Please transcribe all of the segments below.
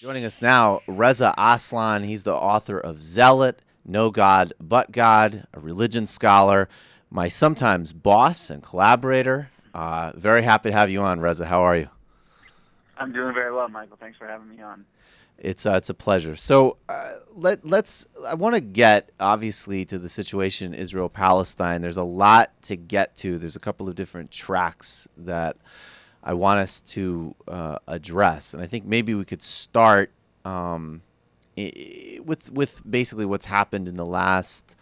Joining us now, Reza Aslan. He's the author of Zealot, No God But God, a religion scholar, my sometimes boss and collaborator. Very happy to have you on, Reza. How are you? I'm doing very well, Michael. Thanks for having me on. It's a pleasure. So let's. I want to get obviously to the situation in Israel Palestine. There's a lot to get to. There's a couple of different tracks that I want us to address, and I think maybe we could start with basically what's happened in the last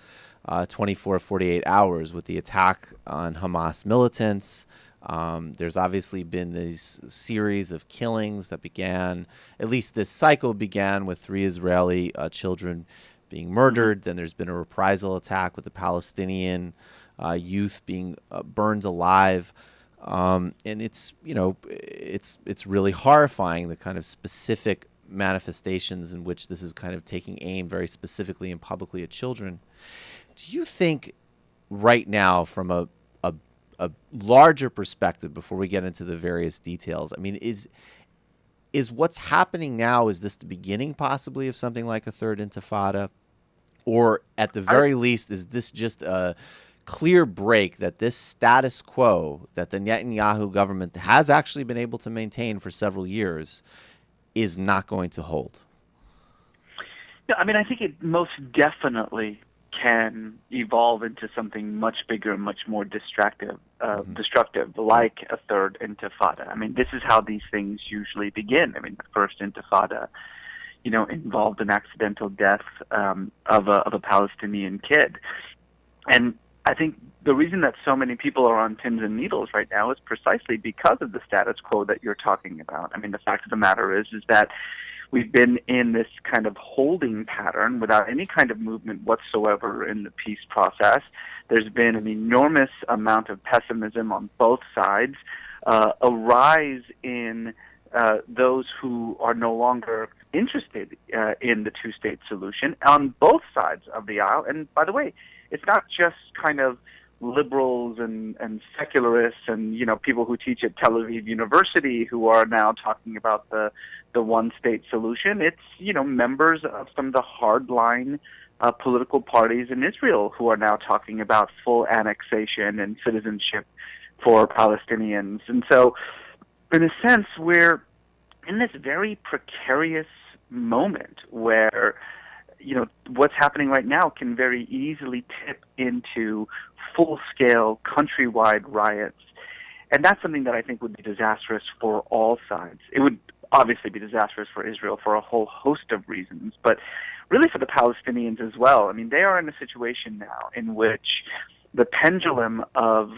24, 48 hours with the attack on Hamas militants. There's obviously been this series of killings that began, at least this cycle began with 3 Israeli children being murdered. Then there's been a reprisal attack with the Palestinian youth being burned alive. And it's really horrifying, the kind of specific manifestations in which this is kind of taking aim very specifically and publicly at children. Do you think right now, from a larger perspective, before we get into the various details, I mean, is what's happening now, is this the beginning possibly of something like a third intifada? Or at the very least, is this just a clear break that this status quo that the Netanyahu government has actually been able to maintain for several years is not going to hold? Yeah, I mean, I think it most definitely can evolve into something much bigger and much more destructive, like a third intifada. I mean, this is how these things usually begin. I mean, the first intifada, involved an accidental death of a Palestinian kid, and I think the reason that so many people are on pins and needles right now is precisely because of the status quo that you're talking about. I mean, the fact of the matter is that we've been in this kind of holding pattern without any kind of movement whatsoever in the peace process. There's been an enormous amount of pessimism on both sides, a rise in those who are no longer interested in the two-state solution on both sides of the aisle. And by the way, it's not just kind of liberals and secularists and people who teach at Tel Aviv University who are now talking about the one-state solution. It's members of some of the hardline political parties in Israel who are now talking about full annexation and citizenship for Palestinians. And so, in a sense, we're in this very precarious moment where what's happening right now can very easily tip into full-scale, countrywide riots. And that's something that I think would be disastrous for all sides. It would obviously be disastrous for Israel for a whole host of reasons, but really for the Palestinians as well. I mean, they are in a situation now in which the pendulum of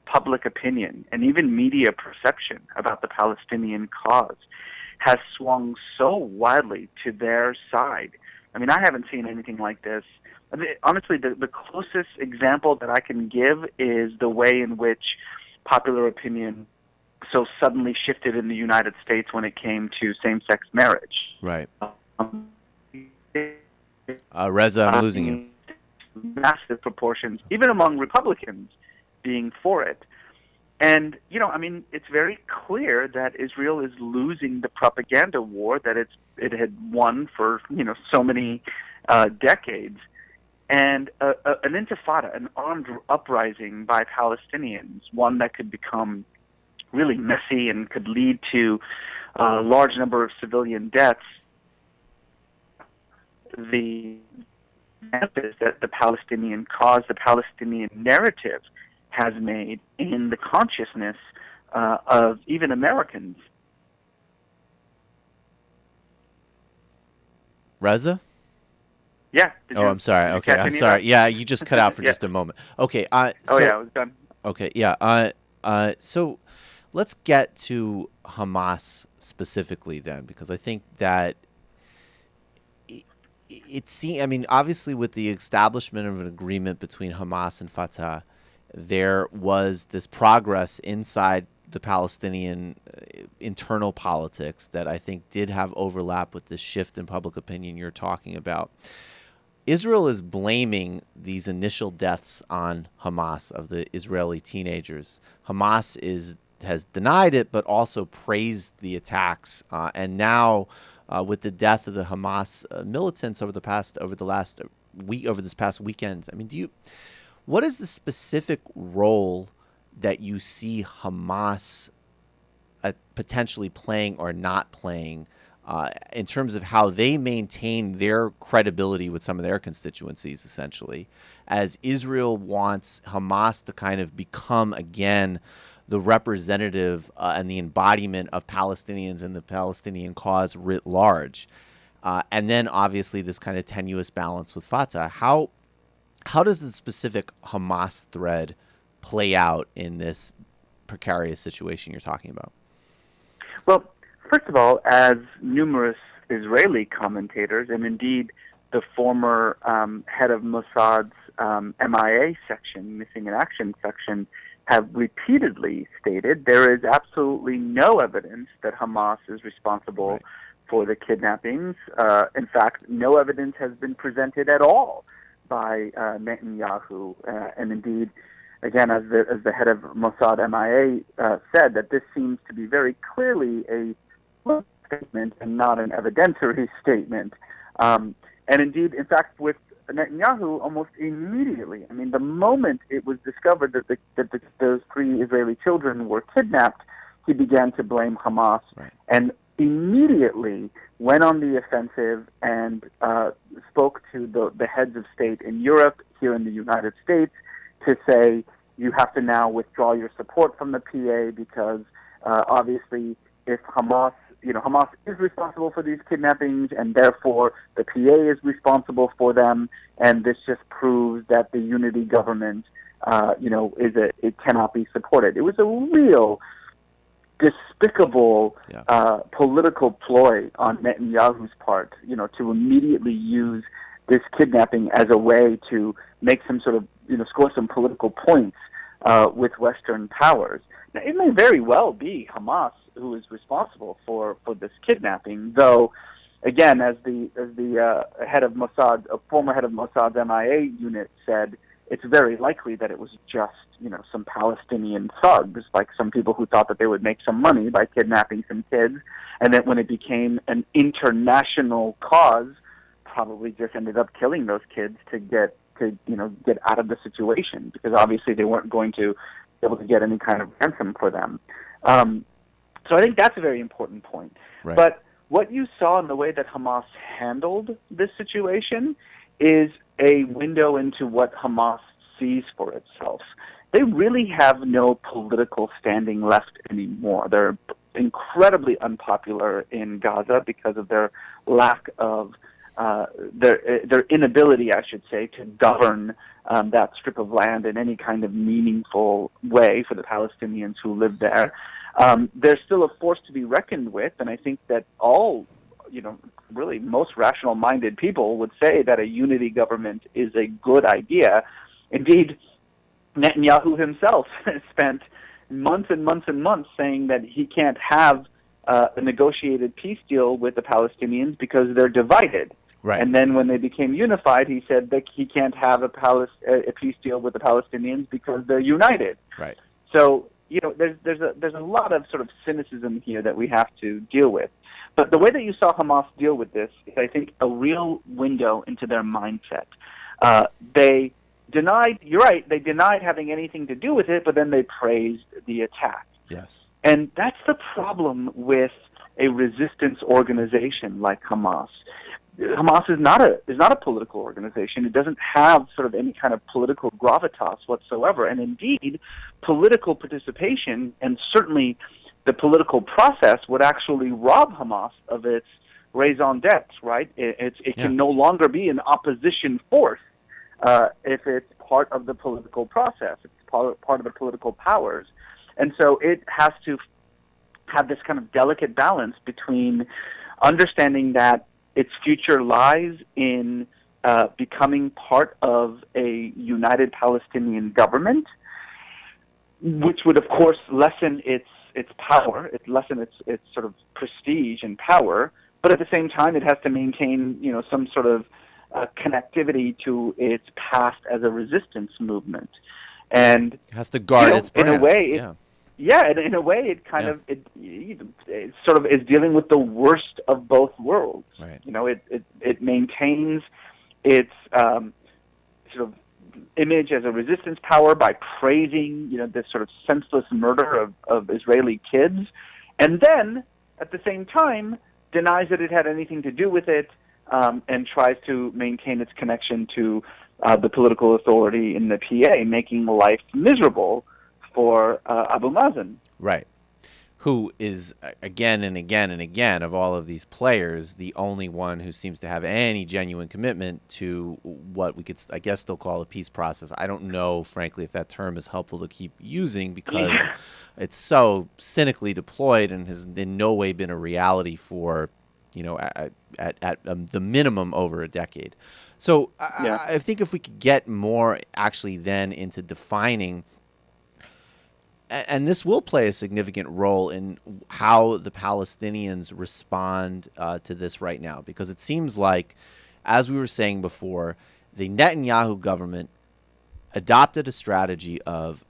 public opinion and even media perception about the Palestinian cause has swung so widely to their side. I mean, I haven't seen anything like this. I mean, honestly, the closest example that I can give is the way in which popular opinion so suddenly shifted in the United States when it came to same-sex marriage. Right. Reza, I'm losing you. Massive proportions, even among Republicans, being for it. And, I mean, it's very clear that Israel is losing the propaganda war that it had won for, so many decades. And an intifada, an armed uprising by Palestinians, one that could become really messy and could lead to a large number of civilian deaths, the benefits that the Palestinian cause, the Palestinian narrative has made in the consciousness of even Americans. Reza? Yeah. I'm sorry. Okay, I'm sorry. Yeah, you just cut out for just a moment. Okay. I was done. Okay, yeah. So let's get to Hamas specifically then, because I think that I mean, obviously with the establishment of an agreement between Hamas and Fatah, there was this progress inside the Palestinian internal politics that I think did have overlap with this shift in public opinion you're talking about. Israel is blaming these initial deaths on Hamas, of the Israeli teenagers. Hamas has denied it, but also praised the attacks. And now with the death of the Hamas militants over this past weekend. I mean, what is the specific role that you see Hamas potentially playing or not playing in terms of how they maintain their credibility with some of their constituencies, essentially, as Israel wants Hamas to kind of become, again, the representative and the embodiment of Palestinians and the Palestinian cause writ large. And then, obviously, this kind of tenuous balance with Fatah. How does the specific Hamas thread play out in this precarious situation you're talking about? Well, first of all, as numerous Israeli commentators, and indeed the former head of Mossad's MIA section, Missing in Action section, have repeatedly stated, there is absolutely no evidence that Hamas is responsible for the kidnappings. In fact, no evidence has been presented at all by Netanyahu. And indeed, again, as the head of Mossad MIA said, that this seems to be very clearly a statement and not an evidentiary statement. And indeed, in fact, with Netanyahu, almost immediately, I mean, the moment it was discovered that those 3 Israeli children were kidnapped, he began to blame Hamas and immediately went on the offensive and spoke to the heads of state in Europe, here in the United States, to say, you have to now withdraw your support from the PA because obviously if Hamas is responsible for these kidnappings and therefore the PA is responsible for them, and this just proves that the unity government, it cannot be supported. It was a real despicable political ploy on Netanyahu's part, to immediately use this kidnapping as a way to make some sort of, score some political points with Western powers. Now, it may very well be Hamas who is responsible for this kidnapping, though, again, as the head of Mossad, a former head of Mossad's MIA unit said, it's very likely that it was just, some Palestinian thugs, like some people who thought that they would make some money by kidnapping some kids, and that when it became an international cause, probably just ended up killing those kids to get out of the situation, because obviously they weren't going to be able to get any kind of ransom for them. So I think that's a very important point. Right. But what you saw in the way that Hamas handled this situation is a window into what Hamas sees for itself. They really have no political standing left anymore. They're incredibly unpopular in Gaza because of their lack of their inability, I should say, to govern that strip of land in any kind of meaningful way for the Palestinians who live there. They're still a force to be reckoned with, and I think that all, really most rational-minded people would say that a unity government is a good idea. Indeed, Netanyahu himself spent months and months and months saying that he can't have a negotiated peace deal with the Palestinians because they're divided. Right. And then when they became unified, he said that he can't have a peace deal with the Palestinians because they're united. Right. So, there's a lot of sort of cynicism here that we have to deal with. But the way that you saw Hamas deal with this is, I think, a real window into their mindset. They denied, you're right, they denied having anything to do with it, but then they praised the attack. Yes. And that's the problem with a resistance organization like Hamas. Hamas is not a political organization. It doesn't have sort of any kind of political gravitas whatsoever. And indeed, political participation and certainly the political process would actually rob Hamas of its raison d'etre, right? It can no longer be an opposition force if it's part of the political process. It's part of the political powers. And so it has to have this kind of delicate balance between understanding that its future lies in becoming part of a united Palestinian government, which would, of course, lessen its power, lessen its sort of prestige and power, but at the same time, it has to maintain, some sort of connectivity to its past as a resistance movement, and it has to guard its brand. In a way, in a way, it kind of it sort of is dealing with the worst of both worlds. Right. It maintains its sort of image as a resistance power by praising, this sort of senseless murder of Israeli kids, and then at the same time denies that it had anything to do with it, and tries to maintain its connection to the political authority in the PA, making life miserable for Abu Mazen. Right. Who is, again and again and again, of all of these players, the only one who seems to have any genuine commitment to what we could, I guess, still call a peace process. I don't know, frankly, if that term is helpful to keep using because it's so cynically deployed and has in no way been a reality for, at the minimum over a decade. So I think if we could get more actually then into defining, and this will play a significant role in how the Palestinians respond to this right now, because it seems like, as we were saying before, the Netanyahu government adopted a strategy of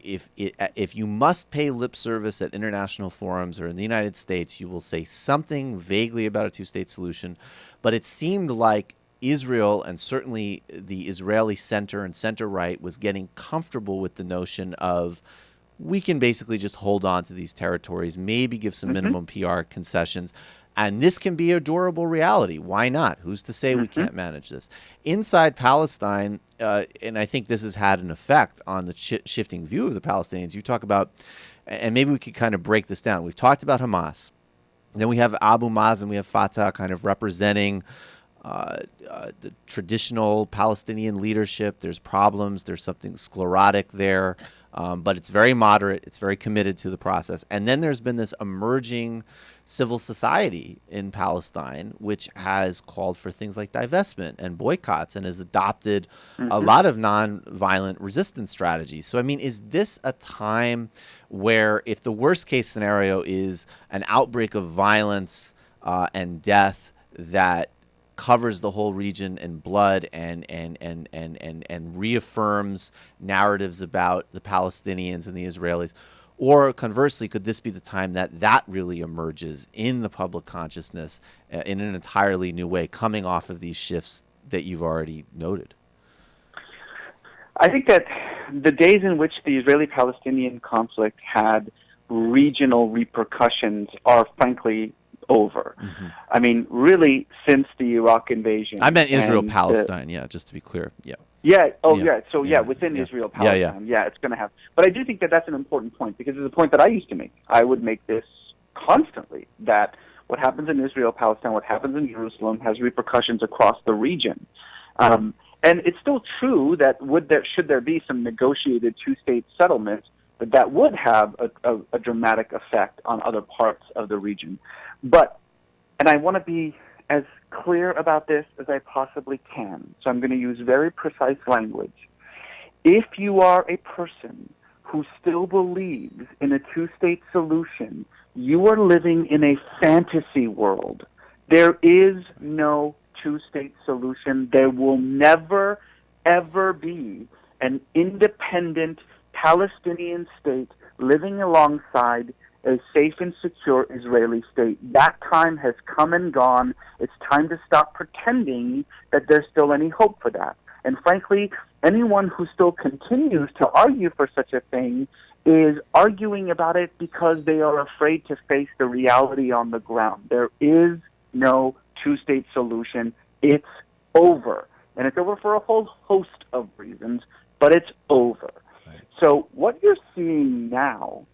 if you must pay lip service at international forums or in the United States, you will say something vaguely about a two-state solution. But it seemed like Israel, and certainly the Israeli center and center-right, was getting comfortable with the notion of, we can basically just hold on to these territories, maybe give some minimum PR concessions, and this can be a durable reality. Why not? Who's to say we can't manage this? Inside Palestine, and I think this has had an effect on the shifting view of the Palestinians. You talk about, and maybe we could kind of break this down. We've talked about Hamas. Then we have Abu Mazen, we have Fatah kind of representing the traditional Palestinian leadership. There's problems. There's something sclerotic there. But it's very moderate. It's very committed to the process. And then there's been this emerging civil society in Palestine, which has called for things like divestment and boycotts and has adopted a lot of nonviolent resistance strategies. So, I mean, is this a time where, if the worst case scenario is an outbreak of violence and death that covers the whole region in blood and reaffirms narratives about the Palestinians and the Israelis? Or conversely, could this be the time that really emerges in the public consciousness in an entirely new way, coming off of these shifts that you've already noted? I think that the days in which the Israeli-Palestinian conflict had regional repercussions are frankly over. I mean, really, since the Iraq invasion. I meant Israel-Palestine, just to be clear. Within Israel-Palestine, it's going to have. But I do think that that's an important point, because it's a point that I used to make. I would make this constantly, that what happens in Israel-Palestine, what happens in Jerusalem, has repercussions across the region. And it's still true that should there be some negotiated two-state settlement, that would have a dramatic effect on other parts of the region. But, and I want to be as clear about this as I possibly can, so I'm going to use very precise language. If you are a person who still believes in a two-state solution, you are living in a fantasy world. There is no two-state solution. There will never, ever be an independent Palestinian state living alongside a safe and secure Israeli state. That time has come and gone. It's time to stop pretending that there's still any hope for that. And frankly, anyone who still continues to argue for such a thing is arguing about it because they are afraid to face the reality on the ground. There is no two-state solution. It's over. And it's over for a whole host of reasons, but it's over. Right. So what you're seeing now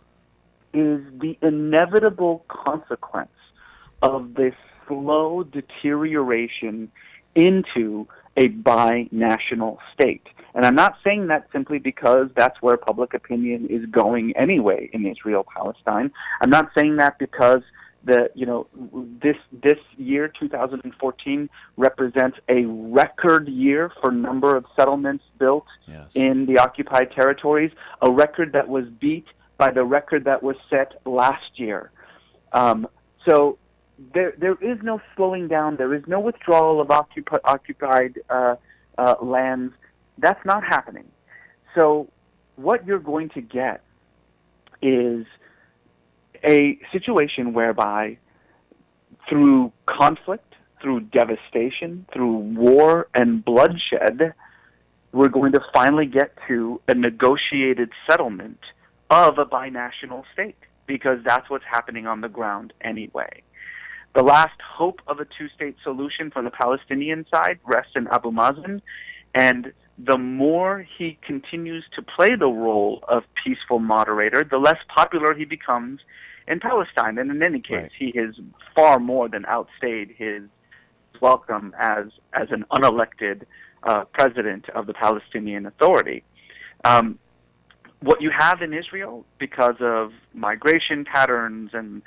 is the inevitable consequence of this slow deterioration into a binational state. And I'm not saying that simply because that's where public opinion is going anyway in Israel-Palestine. I'm not saying that because this year, 2014, represents a record year for number of settlements built in the occupied territories, a record that was beat by the record that was set last year. So there is no slowing down. There is no withdrawal of occupied lands. That's not happening. So what you're going to get is a situation whereby through conflict, through devastation, through war and bloodshed, we're going to finally get to a negotiated settlement of a binational state, because that's what's happening on the ground anyway. The last hope of a two-state solution for the Palestinian side rests in Abu Mazen, and the more he continues to play the role of peaceful moderator, the less popular he becomes in Palestine. And in any case, he has far more than outstayed his welcome as an unelected president of the Palestinian Authority. What you have in Israel, because of migration patterns and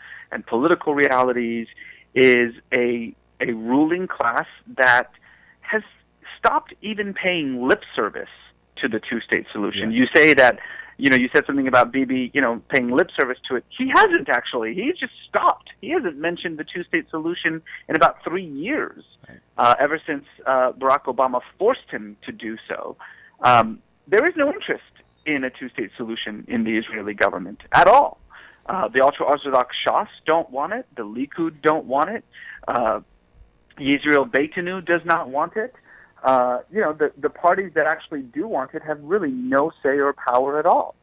political realities, is a ruling class that has stopped even paying lip service to the two-state solution. Yes. You say that, you said something about Bibi, paying lip service to it. He hasn't actually. He's just stopped. He hasn't mentioned the two-state solution in about 3 years, ever since Barack Obama forced him to do so. There is no interest in a two-state solution in the Israeli government at all. The ultra-Orthodox Shas don't want it. The Likud don't want it. Yisrael Beitenu does not want it. The parties that actually do want it have really no say or power at all.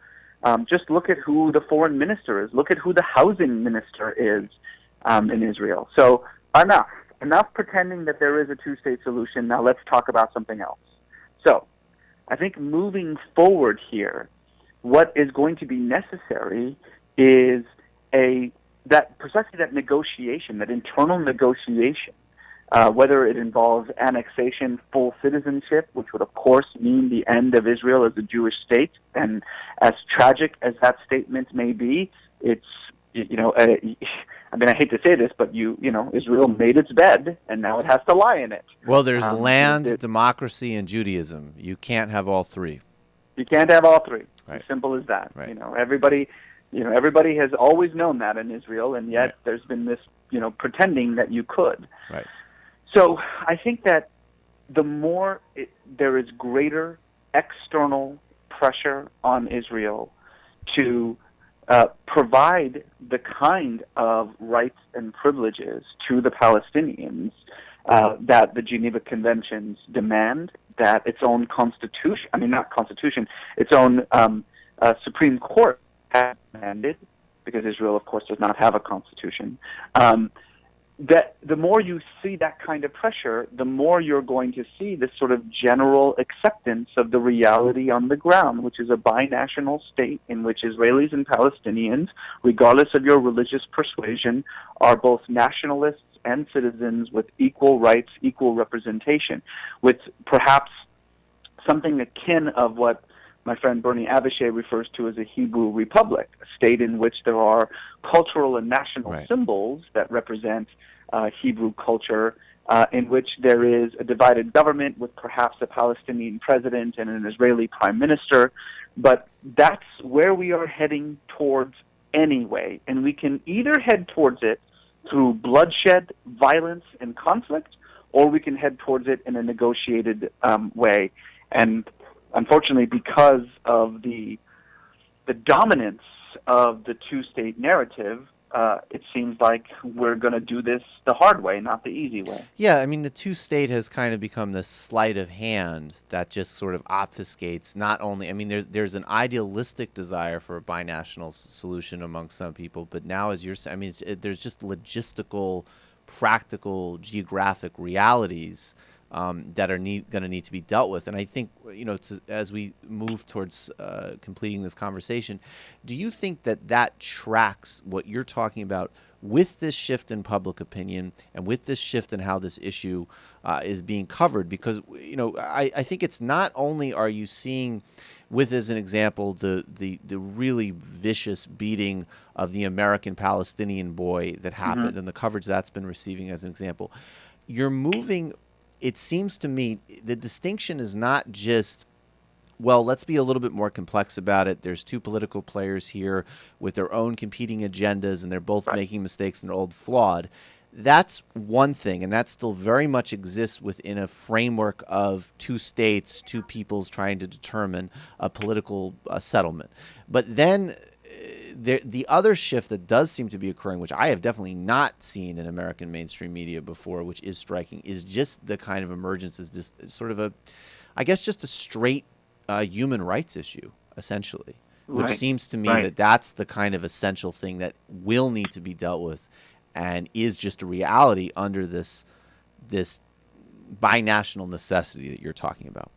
Just look at who the foreign minister is. Look at who the housing minister is in Israel. So enough pretending that there is a two-state solution. Now let's talk about something else. So I think moving forward here, what is going to be necessary is precisely that negotiation, that internal negotiation, whether it involves annexation, full citizenship, which would of course mean the end of Israel as a Jewish state. And as tragic as that statement may be, it's, I hate to say this, but Israel made its bed, and now it has to lie in it. Well, there's land, democracy, and Judaism. You can't have all three. You can't have all three. Right. As simple as that. Right. Everybody has always known that in Israel, and yet there's been this, pretending that you could. Right. So I think that the more there is greater external pressure on Israel to provide the kind of rights and privileges to the Palestinians that the Geneva Conventions demand, that its own its own Supreme Court has demanded, because Israel, of course, does not have a constitution, that the more you see that kind of pressure, the more you're going to see this sort of general acceptance of the reality on the ground, which is a binational state in which Israelis and Palestinians, regardless of your religious persuasion, are both nationalists and citizens with equal rights, equal representation, with perhaps something akin of what my friend Bernie Abishai refers to as a Hebrew republic, a state in which there are cultural and national symbols that represent Hebrew culture, in which there is a divided government with perhaps a Palestinian president and an Israeli prime minister. But that's where we are heading towards anyway, and we can either head towards it through bloodshed, violence, and conflict, or we can head towards it in a negotiated way. And unfortunately, because of the dominance of the two-state narrative, it seems like we're going to do this the hard way, not the easy way. Yeah, the two-state has kind of become this sleight of hand that just sort of obfuscates not only, there's an idealistic desire for a binational solution among some people, but now, as you're saying, there's just logistical, practical, geographic realities that are going to need to be dealt with. And I think, as we move towards completing this conversation, do you think that tracks what you're talking about with this shift in public opinion and with this shift in how this issue is being covered? Because, I think it's not only are you seeing, with as an example, the really vicious beating of the American Palestinian boy that happened and the coverage that's been receiving as an example, you're moving. It seems to me the distinction is not just, well, let's be a little bit more complex about it. There's two political players here with their own competing agendas, and they're both making mistakes and old flawed. That's one thing, and that still very much exists within a framework of two states, two peoples trying to determine a political settlement. But then the other shift that does seem to be occurring, which I have definitely not seen in American mainstream media before, which is striking, is just the kind of emergence as just sort of I guess just a straight human rights issue, essentially, which Right. seems to me Right. that that's the kind of essential thing that will need to be dealt with and is just a reality under this binational necessity that you're talking about.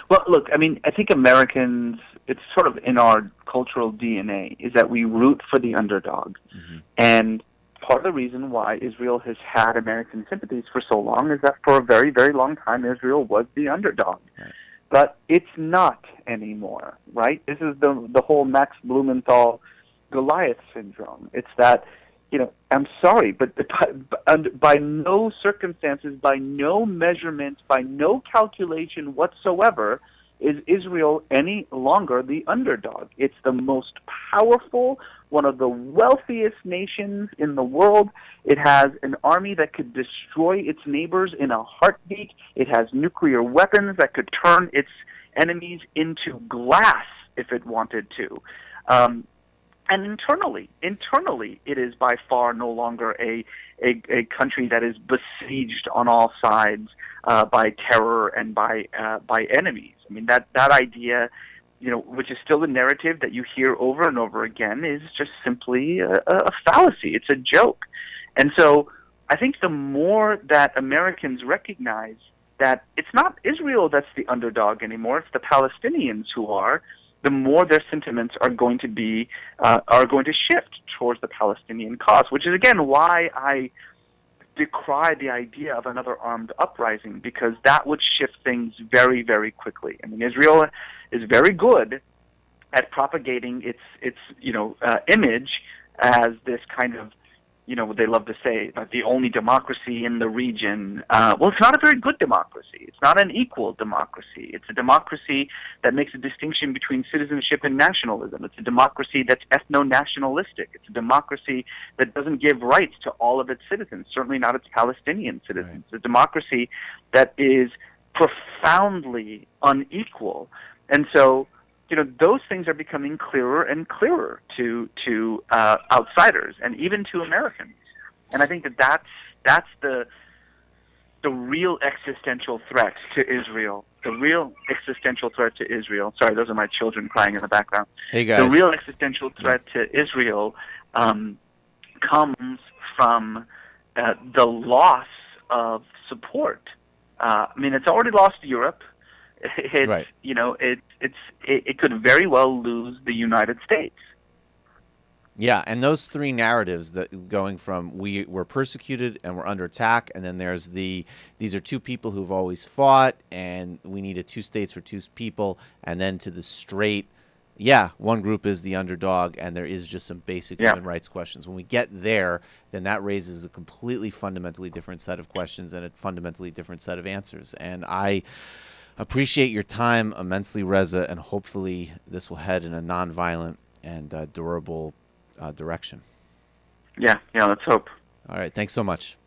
Well, look, I mean, I think Americans, it's sort of in our cultural DNA, is that we root for the underdog. Mm-hmm. And part of the reason why Israel has had American sympathies for so long is that for a very, very long time, Israel was the underdog. Right. But it's not anymore, right? This is the whole Max Blumenthal Goliath syndrome. It's that, I'm sorry, but by no circumstances, by no measurement, by no calculation whatsoever, is Israel any longer the underdog. It's the most powerful, one of the wealthiest nations in the world. It has an army that could destroy its neighbors in a heartbeat. It has nuclear weapons that could turn its enemies into glass if it wanted to. And internally, it is by far no longer a country that is besieged on all sides by terror and by enemies. I mean, that idea, which is still a narrative that you hear over and over again, is just simply a fallacy. It's a joke. And so I think the more that Americans recognize that it's not Israel that's the underdog anymore, it's the Palestinians who are, the more their sentiments are going to shift towards the Palestinian cause, which is, again, why I decry the idea of another armed uprising, because that would shift things very, very quickly. I mean, Israel is very good at propagating its image as this kind of, they love to say, the only democracy in the region. Well, it's not a very good democracy. It's not an equal democracy. It's a democracy that makes a distinction between citizenship and nationalism. It's a democracy that's ethno-nationalistic. It's a democracy that doesn't give rights to all of its citizens, certainly not its Palestinian citizens. Right. It's a democracy that is profoundly unequal. And so, those things are becoming clearer and clearer to outsiders and even to Americans. And I think that's the real existential threat to Israel. The real existential threat to Israel. Sorry, those are my children crying in the background. Hey, guys. The real existential threat to Israel comes from the loss of support. I mean, it's already lost Europe. Right. It could very well lose the United States. Yeah, and those three narratives that going from we're persecuted and we're under attack, and then there's these are two people who've always fought, and we need a two states for two people, and then to the straight, one group is the underdog, and there is just some basic human rights questions. When we get there, then that raises a completely fundamentally different set of questions and a fundamentally different set of answers. And I appreciate your time immensely, Reza, and hopefully this will head in a nonviolent and durable direction. Yeah, let's hope. All right, thanks so much.